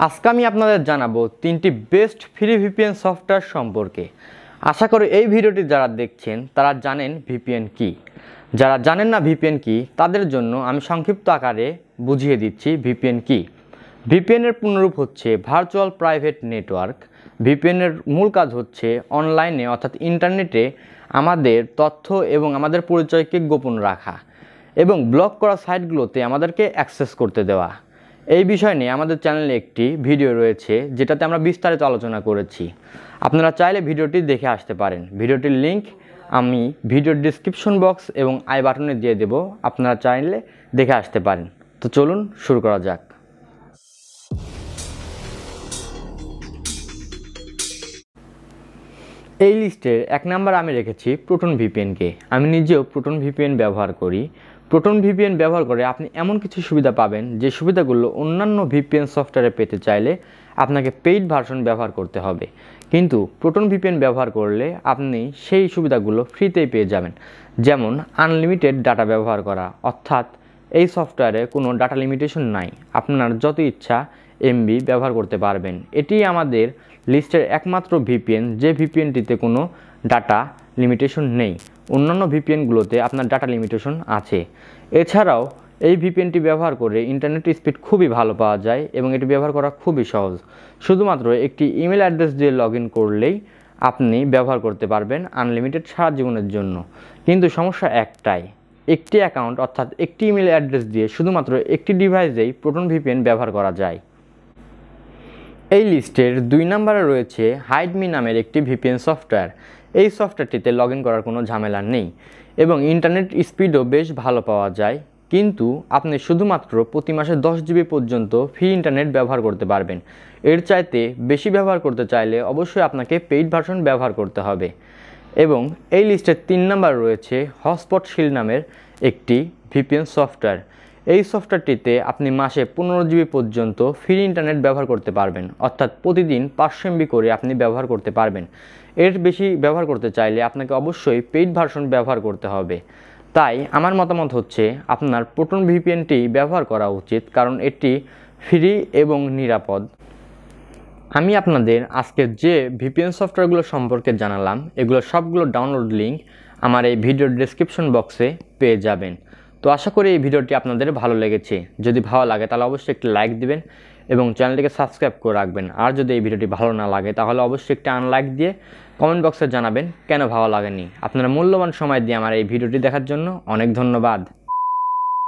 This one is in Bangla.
আজকে আমি আপনাদের জানাবো তিনটি বেস্ট ফ্রি ভিপিএন সফটওয়্যার সম্পর্কে। আশা করি এই ভিডিওটি যারা দেখছেন তারা জানেন ভিপিএন কি। যারা জানেন না ভিপিএন কি তাদের জন্য আমি সংক্ষিপ্ত আকারে বুঝিয়ে দিচ্ছি ভিপিএন কি। ভিপিএনের পূর্ণরূপ হচ্ছে ভার্চুয়াল প্রাইভেট নেটওয়ার্ক। ভিপিএনের মূল কাজ হচ্ছে অনলাইনে অর্থাৎ ইন্টারনেটে আমাদের তথ্য এবং আমাদের পরিচয়কে গোপন রাখা এবং ব্লক করা সাইটগুলোতে আমাদেরকে অ্যাক্সেস করতে দেওয়া। এই বিষয় নিয়ে আমাদের চ্যানেলে একটি ভিডিও রয়েছে যেটাতে আমরা বিস্তারিত আলোচনা করেছি। আপনারা চাইলে ভিডিওটি দেখে আসতে পারেন। ভিডিওটির লিংক আমি ভিডিওর ডিসক্রিপশন বক্স এবং আই বাটনে দিয়ে দেব, আপনারা চাইলে দেখে আসতে পারেন। তো চলুন শুরু করা যাক। এই লিস্টের 1 নাম্বার আমি রেখেছি প্রোটন ভিপিএনকে। আমি নিজেও প্রোটন ভিপিএন ব্যবহার করি। প্রোটন ভিপিএন ব্যবহার করে আপনি এমন কিছু সুবিধা পাবেন যে সুবিধাগুলো অন্যান্য ভিপিএন সফটওয়্যারে পেতে চাইলে আপনাকে পেইড ভার্সন ব্যবহার করতে হবে, কিন্তু প্রোটন ভিপিএন ব্যবহার করলে আপনি সেই সুবিধাগুলো ফ্রিতেই পেয়ে যাবেন। যেমন আনলিমিটেড ডাটা ব্যবহার করা, অর্থাৎ এই সফটওয়্যারে কোনো ডাটা লিমিটেশন নাই, আপনার যত ইচ্ছা এমবি ব্যবহার করতে পারবেন। এটি আমাদের লিস্টের একমাত্র ভিপিএন যে ভিপিএনটিতে কোনো ডাটা লিমিটেশন নেই। অন্যান্য ভিপিএনগুলোতে আপনার ডাটা লিমিটেশন আছে। এছাড়াও এই ভিপিএনটি ব্যবহার করে ইন্টারনেট স্পিড খুবই ভালো পাওয়া যায় এবং এটি ব্যবহার করা খুবই সহজ। শুধুমাত্র একটি ইমেল অ্যাড্রেস দিয়ে লগ ইন করলেই আপনি ব্যবহার করতে পারবেন আনলিমিটেড সারা জীবনের জন্য। কিন্তু সমস্যা একটাই, একটি অ্যাকাউন্ট অর্থাৎ একটি ইমেল অ্যাড্রেস দিয়ে শুধুমাত্র একটি ডিভাইসেই প্রোটন ভিপিএন ব্যবহার করা যায়। এই লিস্টের 2 নম্বরে রয়েছে হাইডমি নামের একটি ভিপিএন সফটওয়্যার। এই সফটওয়্যারটিতে লগ ইন করার কোনো ঝামেলা নেই এবং ইন্টারনেট স্পিডও বেশ ভালো পাওয়া যায়, কিন্তু আপনি শুধুমাত্র প্রতি মাসে 10 জিবি পর্যন্ত ফ্রি ইন্টারনেট ব্যবহার করতে পারবেন। এর চাইতে বেশি ব্যবহার করতে চাইলে অবশ্যই আপনাকে পেইড ভার্সন ব্যবহার করতে হবে। এবং এই লিস্টের 3 নম্বর রয়েছে হটস্পট শিল্ড নামের একটি ভিপিএন সফটওয়্যার। এই সফটওয়্যারটিতে আপনি মাসে 15 জিবি পর্যন্ত ফ্রি ইন্টারনেট ব্যবহার করতে পারবেন, অর্থাৎ প্রতিদিন 500 এমবি করে আপনি ব্যবহার করতে পারবেন। এর বেশি ব্যবহার করতে চাইলে আপনাকে অবশ্যই পেইড ভার্সন ব্যবহার করতে হবে। তাই আমার মতামত হচ্ছে আপনার প্রোটন ভিপিএনটি ব্যবহার করা উচিত, কারণ এটি ফ্রি এবং নিরাপদ। আমি আপনাদের আজকে যে ভিপিএন সফটওয়্যারগুলো সম্পর্কে জানালাম এগুলো সবগুলো ডাউনলোড লিঙ্ক আমার এই ভিডিওর ডেসক্রিপশন বক্সে পেয়ে যাবেন। তো আশা করি এই ভিডিওটি আপনাদের ভালো লেগেছে। যদি ভালো লাগে তাহলে অবশ্যই একটি লাইক দিবেন এবং চ্যানেলটিকে সাবস্ক্রাইব করে রাখবেন। আর যদি এই ভিডিওটি ভালো না লাগে তাহলে অবশ্যই একটি আনলাইক দিয়ে কমেন্ট বক্সে জানাবেন কেন ভালো লাগেনি। আপনারা মূল্যবান সময় দিয়ে আমার এই ভিডিওটি দেখার জন্য অনেক ধন্যবাদ।